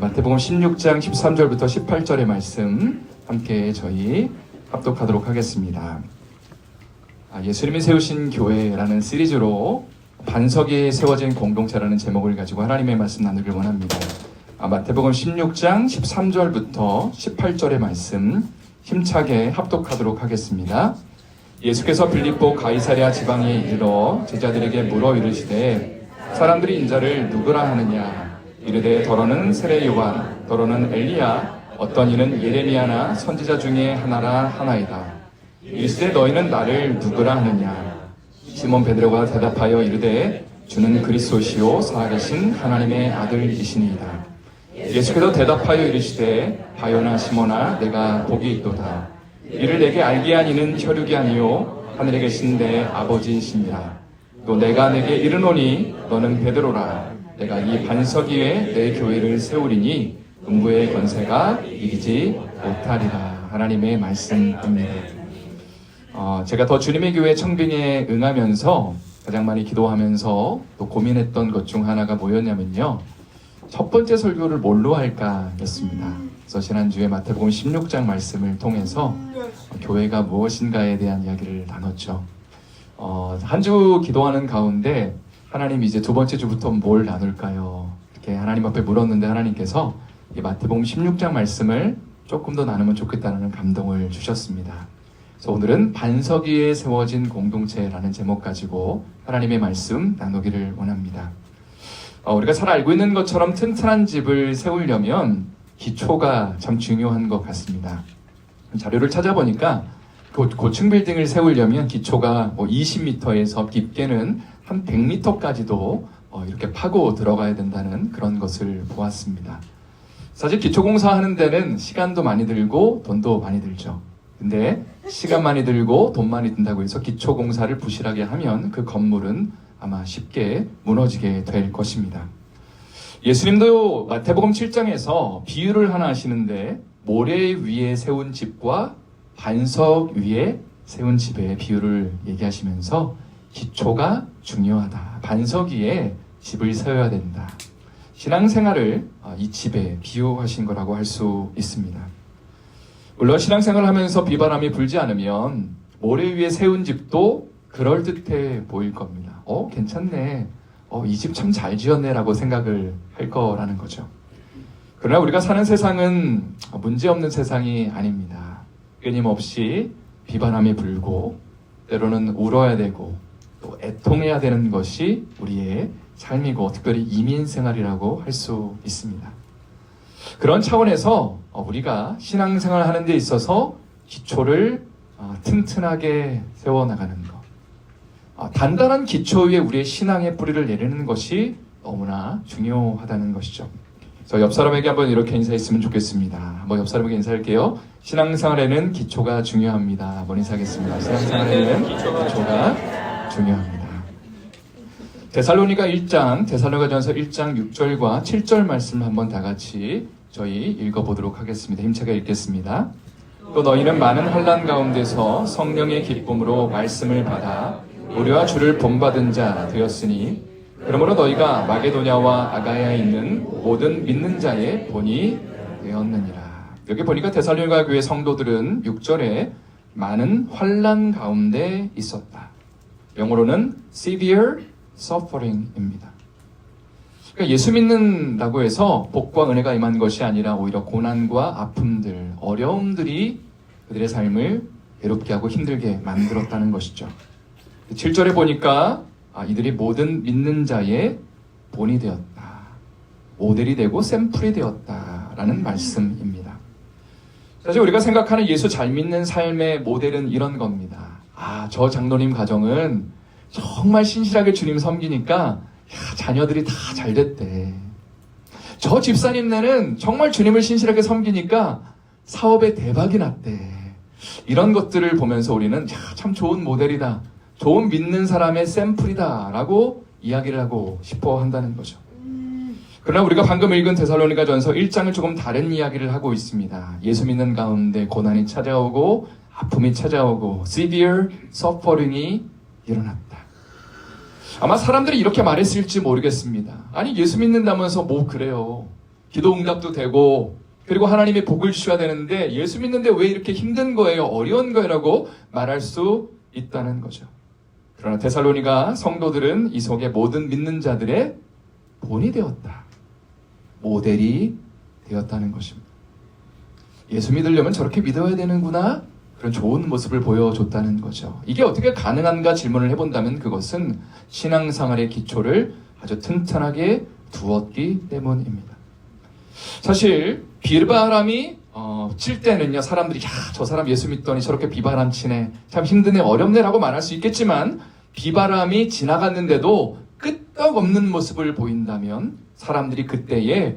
마태복음 16장 13절부터 18절의 말씀 함께 저희 합독하도록 하겠습니다. 예수님이 세우신 교회라는 시리즈로 반석이 세워진 공동체라는 제목을 가지고 하나님의 말씀 나누길 원합니다. 마태복음 16장 13절부터 18절의 말씀 힘차게 합독하도록 하겠습니다. 예수께서 빌립보 가이사랴 지방에 이르러 제자들에게 물어 이르시되 사람들이 인자를 누구라 하느냐? 이르되 더러는 세례 요한, 더러는 엘리야, 어떤 이는 예레미야나 선지자 중에 하나라 하나이다. 이르시되 너희는 나를 누구라 하느냐? 시몬 베드로가 대답하여 이르되 주는 그리스도시요 살아계신 하나님의 아들이시니이다. 예수께서 대답하여 이르시되 바요나 시몬아 내가 복이 있도다. 이를 내게 알게 한 이는 혈육이 아니요 하늘에 계신 내 아버지이시니라. 또 내가 내게 이르노니 너는 베드로라. 내가 이 반석 위에 내 교회를 세우리니 음부의 권세가 이기지 못하리라. 하나님의 말씀입니다. 제가 더 주님의 교회 청빙에 응하면서 가장 많이 기도하면서 또 고민했던 것 중 하나가 뭐였냐면요, 첫 번째 설교를 뭘로 할까 였습니다. 그래서 지난주에 마태복음 16장 말씀을 통해서 교회가 무엇인가에 대한 이야기를 나눴죠. 한 주 기도하는 가운데 하나님 이제 두 번째 주부터 뭘 나눌까요? 이렇게 하나님 앞에 물었는데 하나님께서 이 마태복음 16장 말씀을 조금 더 나누면 좋겠다는 감동을 주셨습니다. 그래서 오늘은 반석 위에 세워진 공동체라는 제목 가지고 하나님의 말씀 나누기를 원합니다. 우리가 잘 알고 있는 것처럼 튼튼한 집을 세우려면 기초가 참 중요한 것 같습니다. 자료를 찾아보니까 고층 빌딩을 세우려면 기초가 20m에서 깊게는 한 100m까지도 이렇게 파고 들어가야 된다는 그런 것을 보았습니다. 사실 기초공사 하는 데는 시간도 많이 들고 돈도 많이 들죠. 근데 시간 많이 들고 돈 많이 든다고 해서 기초공사를 부실하게 하면 그 건물은 아마 쉽게 무너지게 될 것입니다. 예수님도 마태복음 7장에서 비유를 하나 하시는데 모래 위에 세운 집과 반석 위에 세운 집의 비유를 얘기하시면서 기초가 중요하다. 반석 위에 집을 세워야 된다. 신앙생활을 이 집에 비유하신 거라고 할 수 있습니다. 물론 신앙생활을 하면서 비바람이 불지 않으면 모래 위에 세운 집도 그럴듯해 보일 겁니다. 괜찮네. 이 집 참 잘 지었네 라고 생각을 할 거라는 거죠. 그러나 우리가 사는 세상은 문제없는 세상이 아닙니다. 끊임없이 비바람이 불고 때로는 울어야 되고 또 애통해야 되는 것이 우리의 삶이고 특별히 이민생활이라고 할 수 있습니다. 그런 차원에서 우리가 신앙생활을 하는 데 있어서 기초를 튼튼하게 세워나가는 것, 단단한 기초 위에 우리의 신앙의 뿌리를 내리는 것이 너무나 중요하다는 것이죠. 옆 사람에게 한번 이렇게 인사했으면 좋겠습니다. 한번 옆 사람에게 인사할게요. 신앙생활에는 기초가 중요합니다. 한번 인사하겠습니다. 신앙생활에는 기초가 중요합니다. 데살로니가전서 1장 6절과 7절 말씀을 한번 다 같이 저희 읽어보도록 하겠습니다. 힘차게 읽겠습니다. 또 너희는 많은 환난 가운데서 성령의 기쁨으로 말씀을 받아 우리와 주를 본받은 자 되었으니 그러므로 너희가 마게도냐와 아가야에 있는 모든 믿는 자의 본이 되었느니라. 여기 보니까 데살로니가 교회 성도들은 6절에 많은 환난 가운데 있었다. 영어로는 severe suffering입니다. 그러니까 예수 믿는다고 해서 복과 은혜가 임한 것이 아니라 오히려 고난과 아픔들, 어려움들이 그들의 삶을 괴롭게 하고 힘들게 만들었다는 것이죠. 7절에 보니까 이들이 모든 믿는 자의 본이 되었다. 모델이 되고 샘플이 되었다라는 말씀입니다. 사실 우리가 생각하는 예수 잘 믿는 삶의 모델은 이런 겁니다. 저 장로님 가정은 정말 신실하게 주님 섬기니까 자녀들이 다 잘 됐대. 저 집사님네는 정말 주님을 신실하게 섬기니까 사업에 대박이 났대. 이런 것들을 보면서 우리는 참 좋은 모델이다. 좋은 믿는 사람의 샘플이다 라고 이야기를 하고 싶어 한다는 거죠. 그러나 우리가 방금 읽은 데살로니가전서 1장을 조금 다른 이야기를 하고 있습니다. 예수 믿는 가운데 고난이 찾아오고 아픔이 찾아오고 severe suffering이 일어났다. 아마 사람들이 이렇게 말했을지 모르겠습니다. 아니 예수 믿는다면서 뭐 그래요. 기도 응답도 되고 그리고 하나님이 복을 주셔야 되는데 예수 믿는데 왜 이렇게 힘든 거예요? 어려운 거예요? 라고 말할 수 있다는 거죠. 그러나 데살로니가 성도들은 이 속에 모든 믿는 자들의 본이 되었다. 모델이 되었다는 것입니다. 예수 믿으려면 저렇게 믿어야 되는구나. 그런 좋은 모습을 보여줬다는 거죠. 이게 어떻게 가능한가 질문을 해본다면 그것은 신앙생활의 기초를 아주 튼튼하게 두었기 때문입니다. 사실 비바람이 칠 때는요, 사람들이 저 사람 예수 믿더니 저렇게 비바람 치네, 참 힘드네, 어렵네 라고 말할 수 있겠지만 비바람이 지나갔는데도 끄떡없는 모습을 보인다면 사람들이 그때에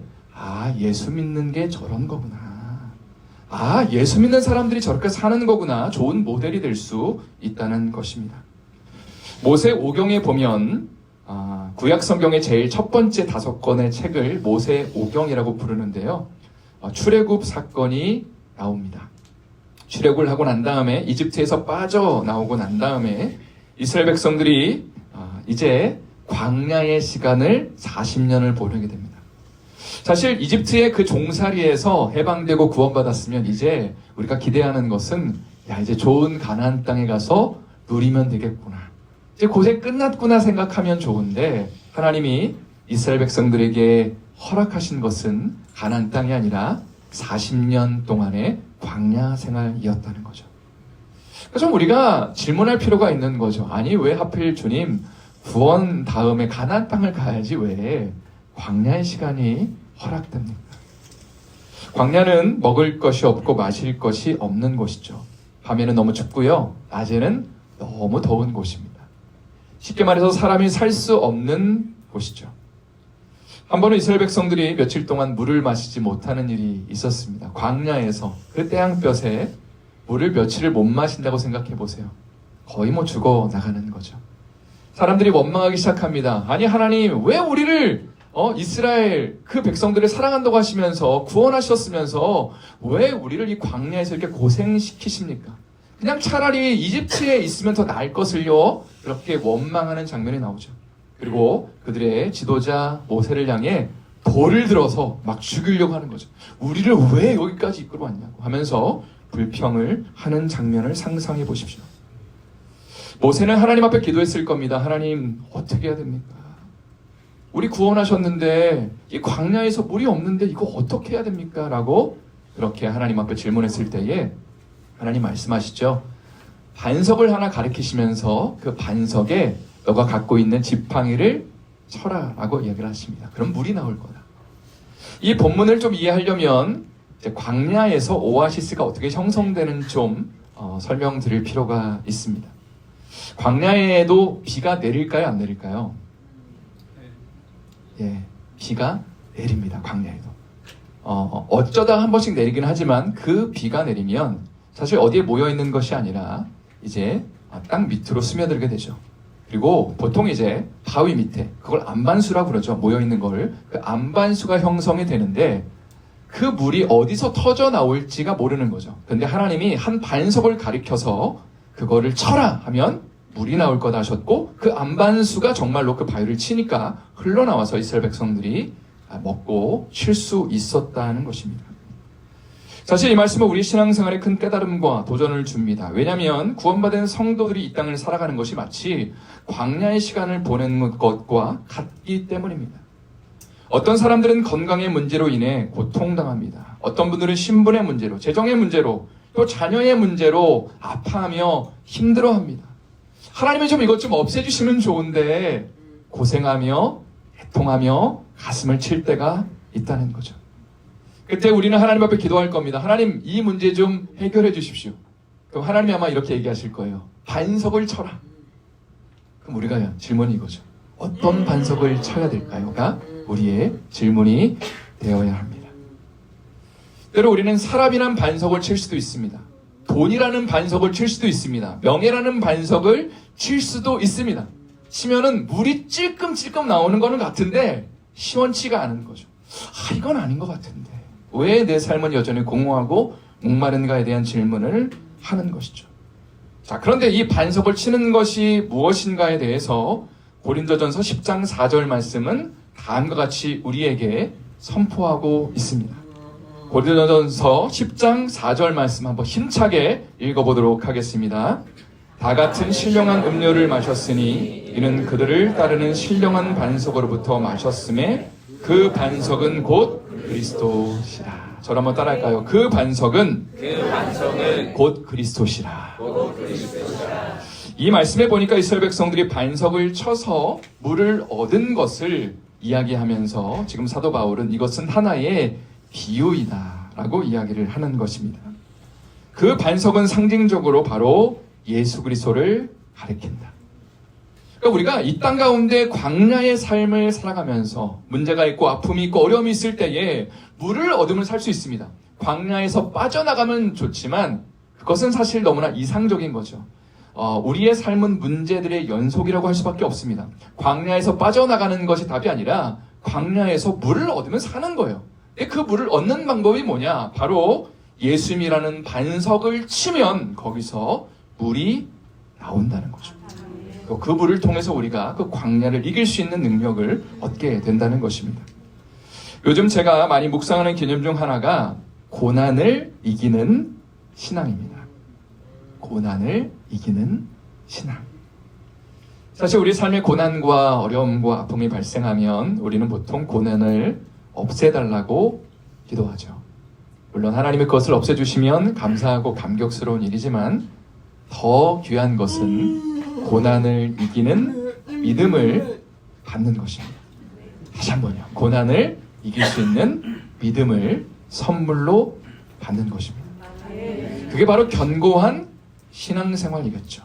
예수 믿는 게 저런 거구나, 예수 믿는 사람들이 저렇게 사는 거구나, 좋은 모델이 될 수 있다는 것입니다. 모세 오경에 보면 구약 성경의 제일 첫 번째 5권의 책을 모세 오경이라고 부르는데요. 출애굽 사건이 나옵니다. 출애굽을 하고 난 다음에 이집트에서 빠져나오고 난 다음에 이스라엘 백성들이 이제 광야의 시간을 40년을 보내게 됩니다. 사실 이집트의 그 종살이에서 해방되고 구원받았으면 이제 우리가 기대하는 것은 이제 좋은 가나안 땅에 가서 누리면 되겠구나, 이제 고생 끝났구나 생각하면 좋은데 하나님이 이스라엘 백성들에게 허락하신 것은 가나안 땅이 아니라 40년 동안의 광야 생활이었다는 거죠. 그래서 우리가 질문할 필요가 있는 거죠. 아니 왜 하필 주님 구원 다음에 가나안 땅을 가야지 왜 광야의 시간이 허락됩니까? 광야는 먹을 것이 없고 마실 것이 없는 곳이죠. 밤에는 너무 춥고요, 낮에는 너무 더운 곳입니다. 쉽게 말해서 사람이 살 수 없는 곳이죠. 한 번은 이스라엘 백성들이 며칠 동안 물을 마시지 못하는 일이 있었습니다. 광야에서 그 태양볕에 물을 며칠을 못 마신다고 생각해 보세요. 거의 죽어 나가는 거죠. 사람들이 원망하기 시작합니다. 아니 하나님 왜 우리를 이스라엘 그 백성들을 사랑한다고 하시면서 구원하셨으면서 왜 우리를 이 광야에서 이렇게 고생시키십니까? 그냥 차라리 이집트에 있으면 더 나을 것을요, 그렇게 원망하는 장면이 나오죠. 그리고 그들의 지도자 모세를 향해 돌을 들어서 막 죽이려고 하는 거죠. 우리를 왜 여기까지 이끌어 왔냐고 하면서 불평을 하는 장면을 상상해 보십시오. 모세는 하나님 앞에 기도했을 겁니다. 하나님 어떻게 해야 됩니까? 우리 구원하셨는데 이 광야에서 물이 없는데 이거 어떻게 해야 됩니까? 라고 그렇게 하나님 앞에 질문했을 때에 하나님 말씀하시죠. 반석을 하나 가리키시면서 그 반석에 너가 갖고 있는 지팡이를 쳐라 라고 이야기를 하십니다. 그럼 물이 나올 거다. 이 본문을 좀 이해하려면 이제 광야에서 오아시스가 어떻게 형성되는 좀 설명드릴 필요가 있습니다. 광야에도 비가 내릴까요? 안 내릴까요? 예, 비가 내립니다. 광야에도. 어쩌다 한 번씩 내리긴 하지만 그 비가 내리면 사실 어디에 모여있는 것이 아니라 이제 땅 밑으로 스며들게 되죠. 그리고 보통 이제 바위 밑에, 그걸 안반수라고 그러죠. 모여있는 걸. 그 안반수가 형성이 되는데 그 물이 어디서 터져 나올지가 모르는 거죠. 근데 하나님이 한 반석을 가리켜서 그거를 쳐라 하면 물이 나올 거다 하셨고, 그 안반수가 정말로 그 바위를 치니까 흘러나와서 이스라엘 백성들이 먹고 쉴 수 있었다는 것입니다. 사실 이 말씀은 우리 신앙생활에 큰 깨달음과 도전을 줍니다. 왜냐하면 구원받은 성도들이 이 땅을 살아가는 것이 마치 광야의 시간을 보내는 것과 같기 때문입니다. 어떤 사람들은 건강의 문제로 인해 고통당합니다. 어떤 분들은 신분의 문제로, 재정의 문제로, 또 자녀의 문제로 아파하며 힘들어합니다. 하나님이 좀 이것 좀 없애주시면 좋은데 고생하며 애통하며 가슴을 칠 때가 있다는 거죠. 그때 우리는 하나님 앞에 기도할 겁니다. 하나님 이 문제 좀 해결해 주십시오. 그럼 하나님이 아마 이렇게 얘기하실 거예요. 반석을 쳐라. 그럼 우리가 질문이 이거죠. 어떤 반석을 쳐야 될까요?가 우리의 질문이 되어야 합니다. 때로 우리는 사람이란 반석을 칠 수도 있습니다. 돈이라는 반석을 칠 수도 있습니다. 명예라는 반석을 칠 수도 있습니다. 치면은 물이 찔끔찔끔 나오는 거는 같은데 시원치가 않은 거죠. 이건 아닌 것 같은데 왜 내 삶은 여전히 공허하고 목마른가에 대한 질문을 하는 것이죠. 자, 그런데 이 반석을 치는 것이 무엇인가에 대해서 고린도전서 10장 4절 말씀은 다음과 같이 우리에게 선포하고 있습니다. 고린도전서 10장 4절 말씀 한번 힘차게 읽어보도록 하겠습니다. 다 같은 신령한 음료를 마셨으니 이는 그들을 따르는 신령한 반석으로부터 마셨음에 그 반석은 곧 그리스도시라. 저를 한번 따라할까요? 그 반석은 곧 그리스도시라. 이 말씀에 보니까 이스라엘 백성들이 반석을 쳐서 물을 얻은 것을 이야기하면서 지금 사도 바울은 이것은 하나의 비유이다 라고 이야기를 하는 것입니다. 그 반석은 상징적으로 바로 예수 그리스도를 가리킨다. 그러니까 우리가 이 땅 가운데 광야의 삶을 살아가면서 문제가 있고 아픔이 있고 어려움이 있을 때에 물을 얻으면 살 수 있습니다. 광야에서 빠져나가면 좋지만 그것은 사실 너무나 이상적인 거죠. 우리의 삶은 문제들의 연속이라고 할 수밖에 없습니다. 광야에서 빠져나가는 것이 답이 아니라 광야에서 물을 얻으면 사는 거예요. 그 물을 얻는 방법이 뭐냐? 바로 예수님이라는 반석을 치면 거기서 물이 나온다는 거죠. 그 물을 통해서 우리가 그 광야를 이길 수 있는 능력을 얻게 된다는 것입니다. 요즘 제가 많이 묵상하는 개념 중 하나가 고난을 이기는 신앙입니다. 고난을 이기는 신앙. 사실 우리 삶에 고난과 어려움과 아픔이 발생하면 우리는 보통 고난을 없애달라고 기도하죠. 물론 하나님이 그것을 없애주시면 감사하고 감격스러운 일이지만 더 귀한 것은 고난을 이기는 믿음을 받는 것입니다. 다시 한번요. 고난을 이길 수 있는 믿음을 선물로 받는 것입니다. 그게 바로 견고한 신앙생활이겠죠.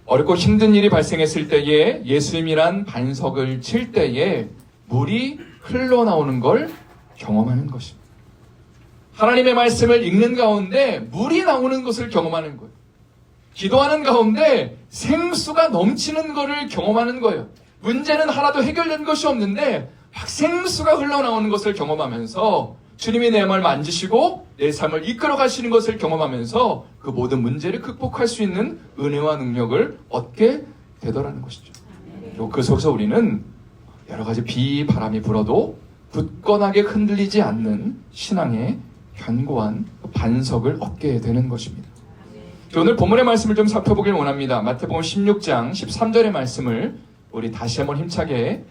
어렵고 힘든 일이 발생했을 때에 예수님이란 반석을 칠 때에 물이 흘러나오는 걸 경험하는 것입니다. 하나님의 말씀을 읽는 가운데 물이 나오는 것을 경험하는 거예요. 기도하는 가운데 생수가 넘치는 것을 경험하는 거예요. 문제는 하나도 해결된 것이 없는데 막 생수가 흘러나오는 것을 경험하면서 주님이 내 마음을 만지시고 내 삶을 이끌어 가시는 것을 경험하면서 그 모든 문제를 극복할 수 있는 은혜와 능력을 얻게 되더라는 것이죠. 그리고 그 속에서 우리는 여러 가지 비, 바람이 불어도 굳건하게 흔들리지 않는 신앙의 견고한 반석을 얻게 되는 것입니다. 오늘 본문의 말씀을 좀 살펴보길 원합니다. 마태복음 16장 13절의 말씀을 우리 다시 한번 힘차게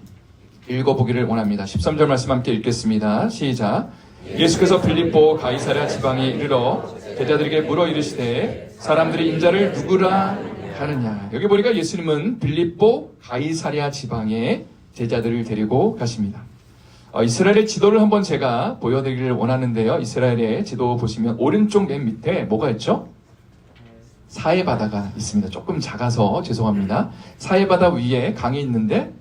읽어보기를 원합니다. 13절 말씀 함께 읽겠습니다. 시작. 예수께서 빌립보 가이사랴 지방에 이르러 제자들에게 물어 이르시되 사람들이 인자를 누구라 하느냐. 여기 보니까 예수님은 빌립보 가이사랴 지방에 제자들을 데리고 가십니다. 이스라엘의 지도를 한번 제가 보여드리기를 원하는데요. 이스라엘의 지도 보시면 오른쪽 맨 밑에 뭐가 있죠? 사해바다가 있습니다. 조금 작아서 죄송합니다. 사해바다 위에 강이 있는데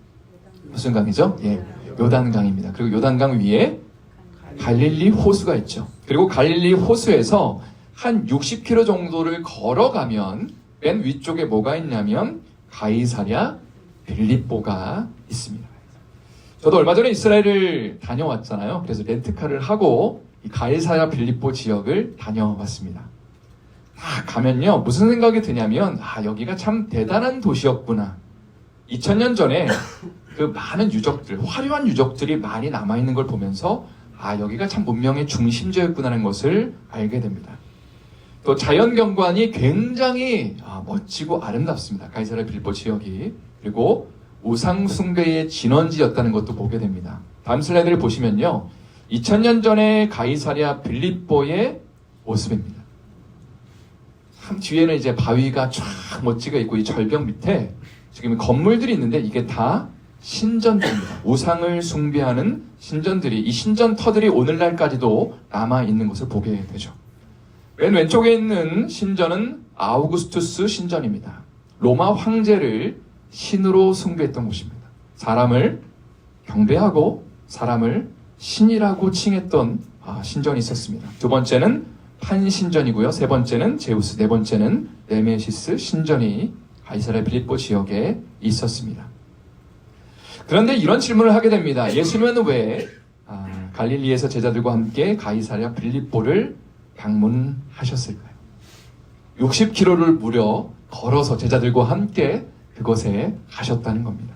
무슨 강이죠? 예, 요단강입니다. 그리고 요단강 위에 갈릴리 호수가 있죠. 그리고 갈릴리 호수에서 한 60km 정도를 걸어가면 맨 위쪽에 뭐가 있냐면 가이사랴 빌립보가 있습니다. 저도 얼마 전에 이스라엘을 다녀왔잖아요. 그래서 렌트카를 하고 이 가이사랴 빌립보 지역을 다녀왔습니다. 가면요 무슨 생각이 드냐면 여기가 참 대단한 도시였구나. 2000년 전에 그 많은 유적들, 화려한 유적들이 많이 남아있는 걸 보면서 여기가 참 문명의 중심지였구나라는 것을 알게 됩니다. 또 자연경관이 굉장히 멋지고 아름답습니다. 가이사랴 빌립보 지역이. 그리고 우상숭배의 진원지였다는 것도 보게 됩니다. 다음 슬라이드를 보시면요 2000년 전에 가이사랴 빌립보의 모습입니다. 참 뒤에는 이제 바위가 쫙 멋지게 있고 이 절벽 밑에 지금 건물들이 있는데 이게 다 신전들입니다. 우상을 숭배하는 신전들이, 이 신전터들이 오늘날까지도 남아있는 것을 보게 되죠. 맨 왼쪽에 있는 신전은 아우구스투스 신전입니다. 로마 황제를 신으로 숭배했던 곳입니다. 사람을 경배하고 사람을 신이라고 칭했던 신전이 있었습니다. 두 번째는 판신전이고요. 세 번째는 제우스, 네 번째는 네메시스 신전이 가이사랴 빌립보 지역에 있었습니다. 그런데 이런 질문을 하게 됩니다. 예수님은 왜 갈릴리에서 제자들과 함께 가이사랴 빌립보를 방문하셨을까요? 60km를 무려 걸어서 제자들과 함께 그곳에 가셨다는 겁니다.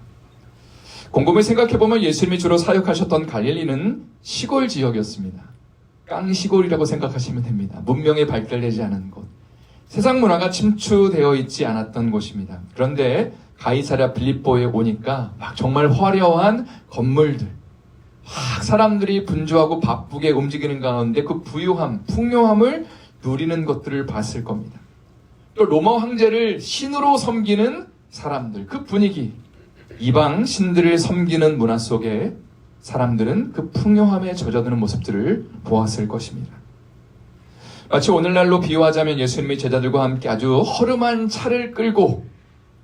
곰곰이 생각해보면 예수님이 주로 사역하셨던 갈릴리는 시골 지역이었습니다. 깡시골이라고 생각하시면 됩니다. 문명이 발달되지 않은 곳. 세상 문화가 침투되어 있지 않았던 곳입니다. 그런데 가이사랴 빌립보에 오니까 막 정말 화려한 건물들, 막 사람들이 분주하고 바쁘게 움직이는 가운데 그 부유함, 풍요함을 누리는 것들을 봤을 겁니다. 또 로마 황제를 신으로 섬기는 사람들, 그 분위기, 이방 신들을 섬기는 문화 속에 사람들은 그 풍요함에 젖어드는 모습들을 보았을 것입니다. 마치 오늘날로 비유하자면 예수님이 제자들과 함께 아주 허름한 차를 끌고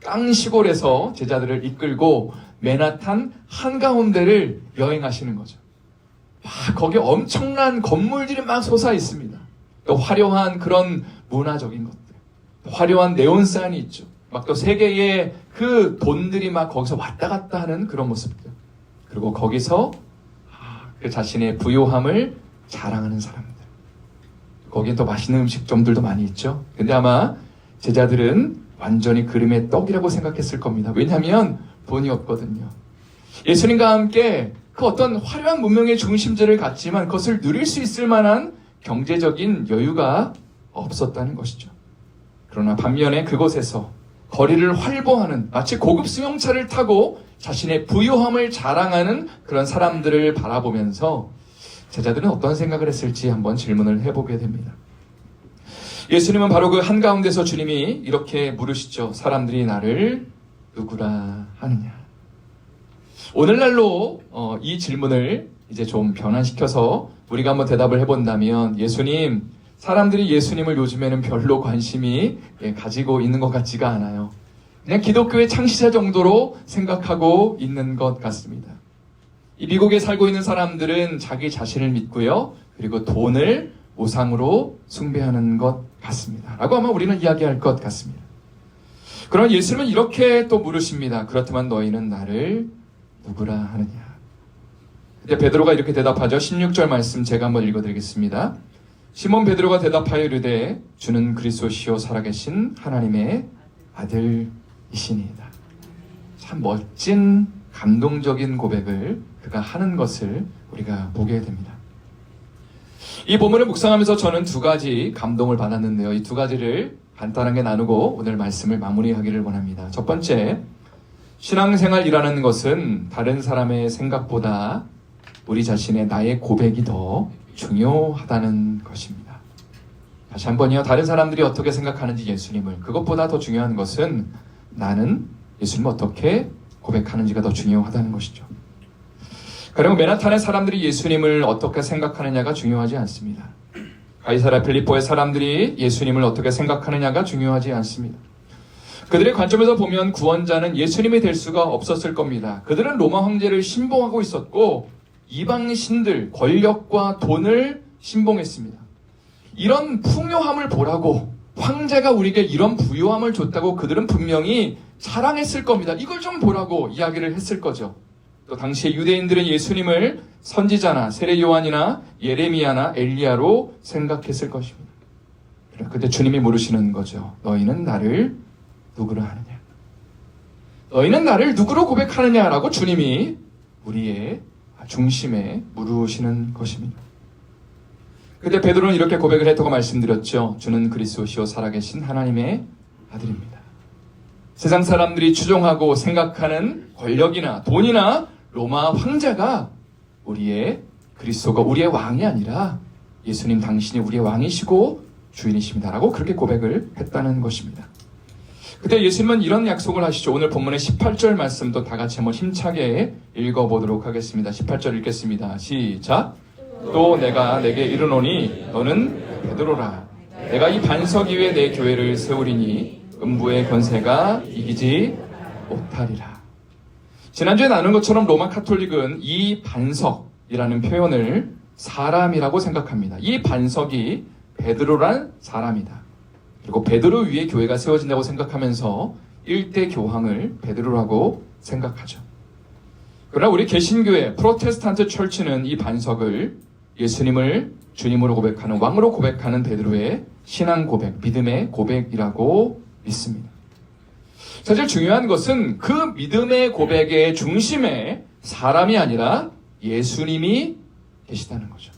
깡시골에서 제자들을 이끌고 맨하탄 한가운데를 여행하시는 거죠. 거기 엄청난 건물들이 막 솟아 있습니다. 또 화려한 그런 문화적인 것들, 화려한 네온사인이 있죠. 막 또 세계의 그 돈들이 막 거기서 왔다 갔다 하는 그런 모습들. 그리고 거기서 그 자신의 부요함을 자랑하는 사람들. 거기엔 또 맛있는 음식점들도 많이 있죠. 근데 아마 제자들은 완전히 그림의 떡이라고 생각했을 겁니다. 왜냐하면 돈이 없거든요. 예수님과 함께 그 어떤 화려한 문명의 중심지를 갖지만 그것을 누릴 수 있을 만한 경제적인 여유가 없었다는 것이죠. 그러나 반면에 그곳에서 거리를 활보하는 마치 고급 승용차를 타고 자신의 부유함을 자랑하는 그런 사람들을 바라보면서 제자들은 어떤 생각을 했을지 한번 질문을 해보게 됩니다. 예수님은 바로 그 한가운데서 주님이 이렇게 물으시죠. 사람들이 나를 누구라 하느냐. 오늘날로 이 질문을 이제 좀 변환시켜서 우리가 한번 대답을 해본다면 예수님, 사람들이 예수님을 요즘에는 별로 관심이 가지고 있는 것 같지가 않아요. 그냥 기독교의 창시자 정도로 생각하고 있는 것 같습니다. 이 미국에 살고 있는 사람들은 자기 자신을 믿고요. 그리고 돈을 우상으로 숭배하는 것 같습니다. 라고 아마 우리는 이야기할 것 같습니다. 그러나 예수님은 이렇게 또 물으십니다. 그렇다면 너희는 나를 누구라 하느냐. 그때 베드로가 이렇게 대답하죠. 16절 말씀 제가 한번 읽어드리겠습니다. 시몬 베드로가 대답하여 이르되 주는 그리스도시요 살아계신 하나님의 아들이시니이다. 참 멋진 감동적인 고백을 그가 하는 것을 우리가 보게 됩니다. 이 본문을 묵상하면서 저는 두 가지 감동을 받았는데요. 이 두 가지를 간단하게 나누고 오늘 말씀을 마무리하기를 원합니다. 첫 번째, 신앙생활이라는 것은 다른 사람의 생각보다 우리 자신의 나의 고백이 더 중요하다는 것입니다. 다시 한번요. 다른 사람들이 어떻게 생각하는지 예수님을, 그것보다 더 중요한 것은 나는 예수님을 어떻게 고백하는지가 더 중요하다는 것이죠. 그리고 맨하탄의 사람들이 예수님을 어떻게 생각하느냐가 중요하지 않습니다. 가이사랴 빌립보의 사람들이 예수님을 어떻게 생각하느냐가 중요하지 않습니다. 그들의 관점에서 보면 구원자는 예수님이 될 수가 없었을 겁니다. 그들은 로마 황제를 신봉하고 있었고 이방 신들, 권력과 돈을 신봉했습니다. 이런 풍요함을 보라고, 황제가 우리에게 이런 부요함을 줬다고 그들은 분명히 자랑했을 겁니다. 이걸 좀 보라고 이야기를 했을 거죠. 또 당시에 유대인들은 예수님을 선지자나 세례 요한이나 예레미야나 엘리야로 생각했을 것입니다. 그때 주님이 물으시는 거죠. 너희는 나를 누구라 하느냐? 너희는 나를 누구로 고백하느냐라고 주님이 우리의 중심에 물으시는 것입니다. 그때 베드로는 이렇게 고백을 했다고 말씀드렸죠. 주는 그리스도시요 살아계신 하나님의 아들입니다. 세상 사람들이 추종하고 생각하는 권력이나 돈이나 로마 황제가 우리의 그리스도가 우리의 왕이 아니라 예수님 당신이 우리의 왕이시고 주인이십니다라고 그렇게 고백을 했다는 것입니다. 그때 예수님은 이런 약속을 하시죠. 오늘 본문의 18절 말씀도 다 같이 한번 힘차게 읽어보도록 하겠습니다. 18절 읽겠습니다. 시작. 또 내가 내게 이르노니 너는 베드로라. 내가 이 반석 위에 내 교회를 세우리니 음부의 권세가 이기지 못하리라. 지난주에 나눈 것처럼 로마 카톨릭은 이 반석이라는 표현을 사람이라고 생각합니다. 이 반석이 베드로란 사람이다. 그리고 베드로 위에 교회가 세워진다고 생각하면서 일대 교황을 베드로라고 생각하죠. 그러나 우리 개신교회 프로테스탄트 철치는 이 반석을 예수님을 주님으로 고백하는, 왕으로 고백하는 베드로의 신앙 고백, 믿음의 고백이라고 믿습니다. 사실 중요한 것은 그 믿음의 고백의 중심에 사람이 아니라 예수님이 계시다는 거죠.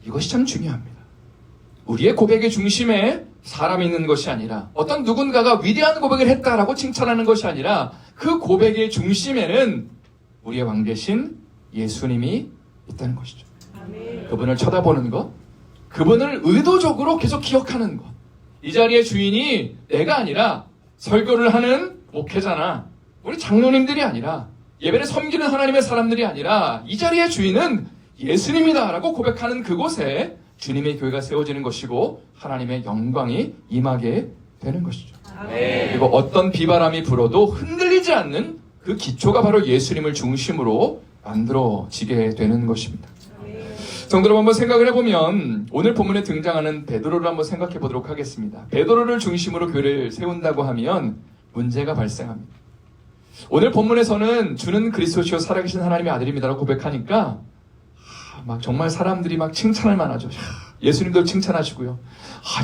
이것이 참 중요합니다. 우리의 고백의 중심에 사람이 있는 것이 아니라 어떤 누군가가 위대한 고백을 했다라고 칭찬하는 것이 아니라 그 고백의 중심에는 우리의 왕 되신 예수님이 있다는 것이죠. 그분을 쳐다보는 것, 그분을 의도적으로 계속 기억하는 것. 이 자리의 주인이 내가 아니라 설교를 하는 목회자나 우리 장로님들이 아니라 예배를 섬기는 하나님의 사람들이 아니라 이 자리의 주인은 예수님이다라고 고백하는 그곳에 주님의 교회가 세워지는 것이고 하나님의 영광이 임하게 되는 것이죠. 그리고 어떤 비바람이 불어도 흔들리지 않는 그 기초가 바로 예수님을 중심으로 만들어지게 되는 것입니다. 성도로 한번 생각을 해보면 오늘 본문에 등장하는 베드로를 한번 생각해 보도록 하겠습니다. 베드로를 중심으로 교회를 세운다고 하면 문제가 발생합니다. 오늘 본문에서는 주는 그리스도시요 살아계신 하나님의 아들입니다라고 고백하니까 막 정말 사람들이 막 칭찬할 만하죠. 예수님도 칭찬하시고요.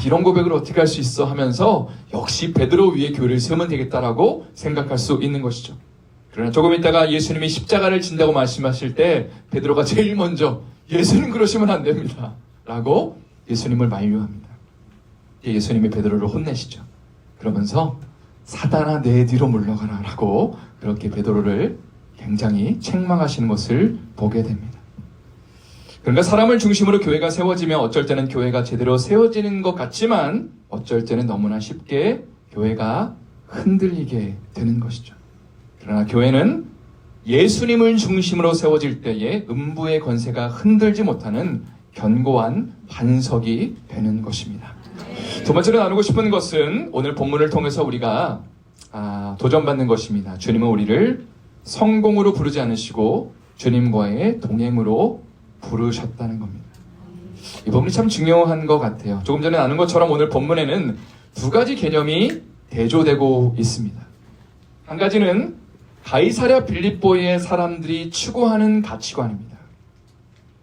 이런 고백을 어떻게 할 수 있어 하면서 역시 베드로 위에 교회를 세우면 되겠다라고 생각할 수 있는 것이죠. 그러나 조금 있다가 예수님이 십자가를 진다고 말씀하실 때 베드로가 제일 먼저 예수님 그러시면 안 됩니다 라고 예수님을 만류합니다. 예수님이 베드로를 혼내시죠. 그러면서 사단아 내 뒤로 물러가라 라고 그렇게 베드로를 굉장히 책망하시는 것을 보게 됩니다. 그러니까 사람을 중심으로 교회가 세워지면 어쩔 때는 교회가 제대로 세워지는 것 같지만 어쩔 때는 너무나 쉽게 교회가 흔들리게 되는 것이죠. 그러나 교회는 예수님을 중심으로 세워질 때에 음부의 권세가 흔들지 못하는 견고한 반석이 되는 것입니다. 두 번째로 나누고 싶은 것은 오늘 본문을 통해서 우리가 도전받는 것입니다. 주님은 우리를 성공으로 부르지 않으시고 주님과의 동행으로 부르셨다는 겁니다. 이 부분이 참 중요한 것 같아요. 조금 전에 나눈 것처럼 오늘 본문에는 두 가지 개념이 대조되고 있습니다. 한 가지는 가이사랴 빌립보의 사람들이 추구하는 가치관입니다.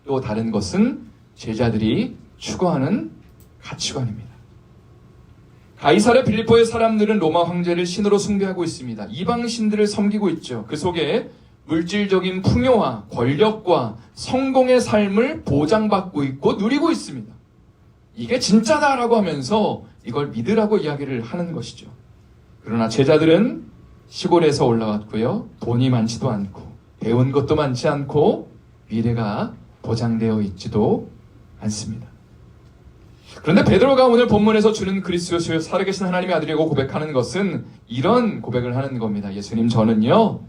또 다른 것은 제자들이 추구하는 가치관입니다. 가이사랴 빌립보의 사람들은 로마 황제를 신으로 숭배하고 있습니다. 이방 신들을 섬기고 있죠. 그 속에 물질적인 풍요와 권력과 성공의 삶을 보장받고 있고 누리고 있습니다. 이게 진짜다라고 하면서 이걸 믿으라고 이야기를 하는 것이죠. 그러나 제자들은 시골에서 올라왔고요. 돈이 많지도 않고 배운 것도 많지 않고 미래가 보장되어 있지도 않습니다. 그런데 베드로가 오늘 본문에서 주는 그리스도시요 살아계신 하나님의 아들이라고 고백하는 것은 이런 고백을 하는 겁니다. 예수님 저는요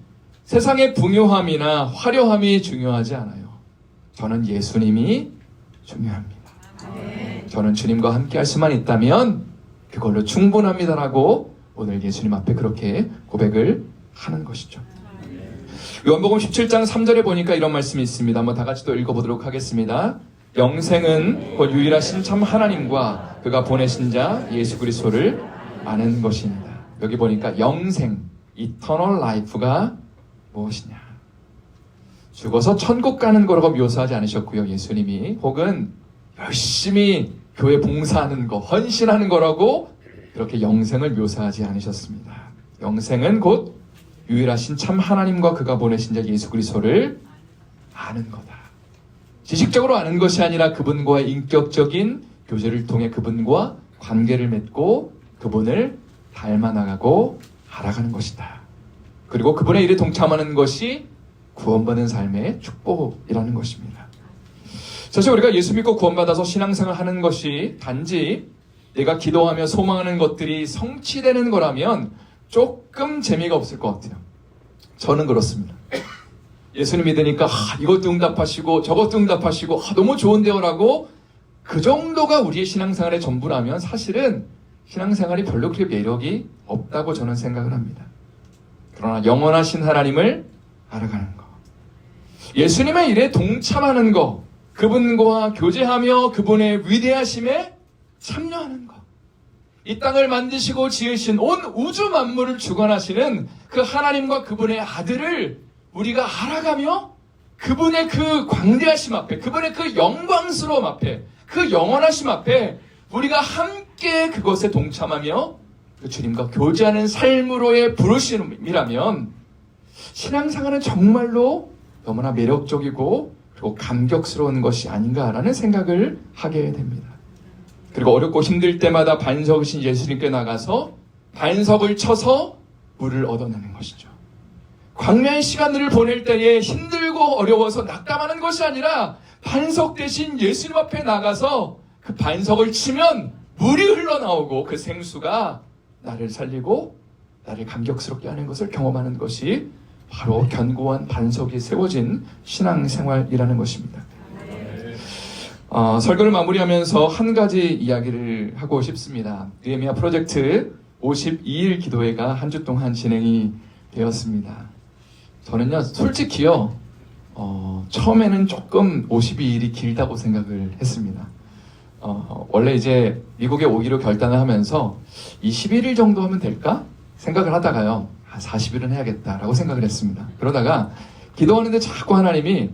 세상의 풍요함이나 화려함이 중요하지 않아요. 저는 예수님이 중요합니다. 저는 주님과 함께 할 수만 있다면 그걸로 충분합니다라고 오늘 예수님 앞에 그렇게 고백을 하는 것이죠. 요한복음 17장 3절에 보니까 이런 말씀이 있습니다. 한번 다 같이 또 읽어보도록 하겠습니다. 영생은 곧 유일하신 참 하나님과 그가 보내신 자 예수 그리스도를 아는 것입니다. 여기 보니까 영생, eternal life가 무엇이냐? 죽어서 천국 가는 거라고 묘사하지 않으셨고요. 예수님이 혹은 열심히 교회 봉사하는 거, 헌신하는 거라고 그렇게 영생을 묘사하지 않으셨습니다. 영생은 곧 유일하신 참 하나님과 그가 보내신 자 예수 그리스도를 아는 거다. 지식적으로 아는 것이 아니라 그분과의 인격적인 교제를 통해 그분과 관계를 맺고 그분을 닮아나가고 알아가는 것이다. 그리고 그분의 일에 동참하는 것이 구원받는 삶의 축복이라는 것입니다. 사실 우리가 예수 믿고 구원받아서 신앙생활 하는 것이 단지 내가 기도하며 소망하는 것들이 성취되는 거라면 조금 재미가 없을 것 같아요. 저는 그렇습니다. 예수님 믿으니까 이것도 응답하시고 저것도 응답하시고 너무 좋은데요 라고 그 정도가 우리의 신앙생활의 전부라면 사실은 신앙생활이 별로 그렇게 매력이 없다고 저는 생각을 합니다. 그러나 영원하신 하나님을 알아가는 것, 예수님의 일에 동참하는 것, 그분과 교제하며 그분의 위대하심에 참여하는 것, 이 땅을 만드시고 지으신 온 우주 만물을 주관하시는 그 하나님과 그분의 아들을 우리가 알아가며 그분의 그 광대하심 앞에, 그분의 그 영광스러움 앞에, 그 영원하심 앞에 우리가 함께 그것에 동참하며 그 주님과 교제하는 삶으로의 부르심이라면 신앙생활은 정말로 너무나 매력적이고 그리고 감격스러운 것이 아닌가라는 생각을 하게 됩니다. 그리고 어렵고 힘들 때마다 반석이신 예수님께 나가서 반석을 쳐서 물을 얻어내는 것이죠. 광야의 시간들을 보낼 때에 힘들고 어려워서 낙담하는 것이 아니라 반석 대신 예수님 앞에 나가서 그 반석을 치면 물이 흘러나오고 그 생수가 나를 살리고 나를 감격스럽게 하는 것을 경험하는 것이 바로 견고한 반석이 세워진 신앙생활이라는 것입니다. 설교를 마무리하면서 한 가지 이야기를 하고 싶습니다. 느헤미야 프로젝트 52일 기도회가 한 주 동안 진행이 되었습니다. 저는요, 솔직히요, 처음에는 조금 52일이 길다고 생각을 했습니다. 원래 이제 미국에 오기로 결단을 하면서 21일 정도 하면 될까? 생각을 하다가요, 40일은 해야겠다라고 생각을 했습니다. 그러다가 기도하는데 자꾸 하나님이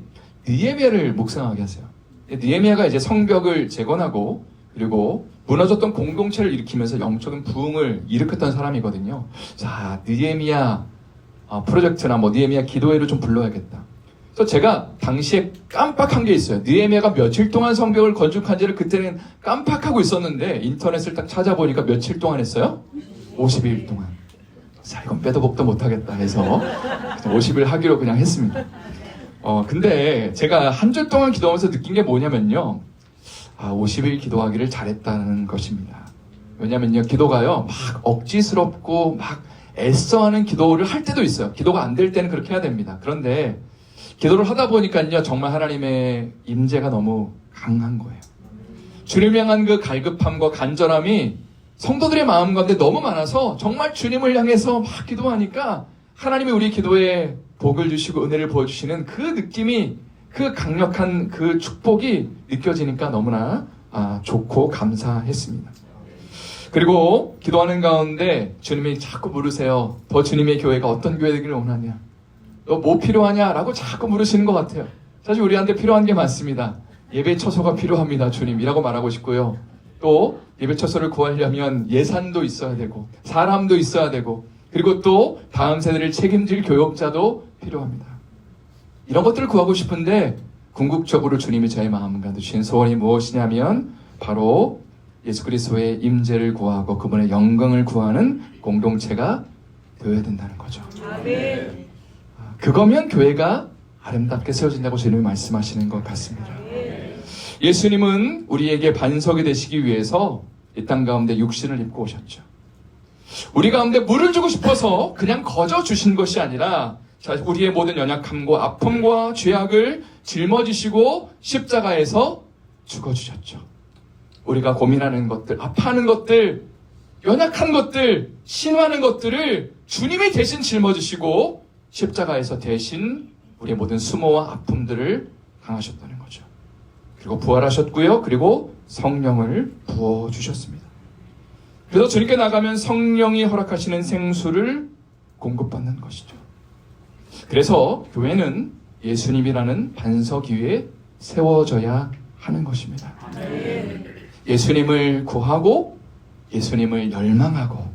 느헤미야를 묵상하게 하세요. 느헤미야가 이제 성벽을 재건하고 그리고 무너졌던 공동체를 일으키면서 영적인 부흥을 일으켰던 사람이거든요. 자, 느헤미야 프로젝트나 느헤미야 기도회를 좀 불러야겠다. 그래서 제가 당시에 깜빡한 게 있어요. 느헤미야가 며칠 동안 성벽을 건축한지를 그때는 깜빡하고 있었는데 인터넷을 딱 찾아보니까 며칠 동안 했어요? 50일 동안. 자, 이건 빼도 박도 못하겠다 해서 50일 하기로 그냥 했습니다. 근데 제가 한 주 동안 기도하면서 느낀 게 뭐냐면요. 50일 기도하기를 잘했다는 것입니다. 왜냐면요, 기도가요, 막 억지스럽고 막 애써하는 기도를 할 때도 있어요. 기도가 안 될 때는 그렇게 해야 됩니다. 그런데 기도를 하다 보니까요, 정말 하나님의 임재가 너무 강한 거예요. 주님을 향한 그 갈급함과 간절함이 성도들의 마음 가운데 너무 많아서 정말 주님을 향해서 막 기도하니까 하나님이 우리 기도에 복을 주시고 은혜를 부어주시는 그 느낌이, 그 강력한 그 축복이 느껴지니까 너무나 좋고 감사했습니다. 그리고 기도하는 가운데 주님이 자꾸 물으세요. 더 주님의 교회가 어떤 교회 되기를 원하냐? 너 뭐 필요하냐? 라고 자꾸 물으시는 것 같아요. 사실 우리한테 필요한 게 많습니다. 예배 처소가 필요합니다, 주님이라고 말하고 싶고요. 또 예배 처소를 구하려면 예산도 있어야 되고 사람도 있어야 되고 그리고 또 다음 세대를 책임질 교역자도 필요합니다. 이런 것들을 구하고 싶은데 궁극적으로 주님이 저의 마음과 주신 소원이 무엇이냐면 바로 예수 그리스도의 임재를 구하고 그분의 영광을 구하는 공동체가 되어야 된다는 거죠. 아멘. 그거면 교회가 아름답게 세워진다고 주님이 말씀하시는 것 같습니다. 예수님은 우리에게 반석이 되시기 위해서 이 땅 가운데 육신을 입고 오셨죠. 우리 가운데 물을 주고 싶어서 그냥 거저 주신 것이 아니라 우리의 모든 연약함과 아픔과 죄악을 짊어지시고 십자가에서 죽어주셨죠. 우리가 고민하는 것들, 아파하는 것들, 연약한 것들, 신화하는 것들을 주님이 대신 짊어지시고 십자가에서 대신 우리의 모든 수모와 아픔들을 당하셨다는 거죠. 그리고 부활하셨고요. 그리고 성령을 부어주셨습니다. 그래서 주님께 나가면 성령이 허락하시는 생수를 공급받는 것이죠. 그래서 교회는 예수님이라는 반석 위에 세워져야 하는 것입니다. 예수님을 구하고 예수님을 열망하고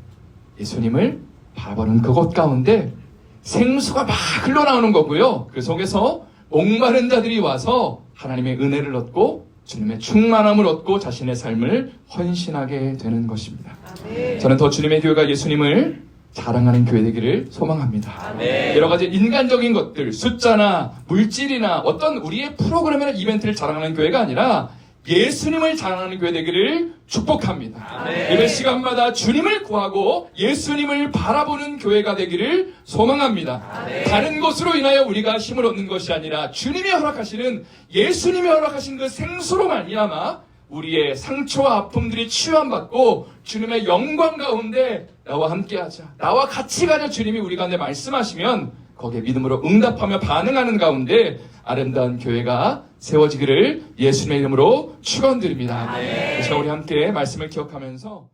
예수님을 바라보는 그곳 가운데 생수가 막 흘러나오는 거고요. 그 속에서 목마른 자들이 와서 하나님의 은혜를 얻고 주님의 충만함을 얻고 자신의 삶을 헌신하게 되는 것입니다. 저는 더 주님의 교회가 예수님을 자랑하는 교회 되기를 소망합니다. 아멘. 여러 가지 인간적인 것들, 숫자나 물질이나 어떤 우리의 프로그램이나 이벤트를 자랑하는 교회가 아니라 예수님을 자랑하는 교회 되기를 축복합니다. 예배 시간마다 주님을 구하고 예수님을 바라보는 교회가 되기를 소망합니다. 아멘. 다른 것으로 인하여 우리가 힘을 얻는 것이 아니라 주님이 허락하시는, 예수님이 허락하신 그 생수로 말미암아 우리의 상처와 아픔들이 치유함받고 주님의 영광 가운데 나와 함께하자, 나와 같이 가자 주님이 우리 가운데 말씀하시면 거기에 믿음으로 응답하며 반응하는 가운데 아름다운 교회가 세워지기를 예수님의 이름으로 축원드립니다. 이 시간 우리 함께 말씀을 기억하면서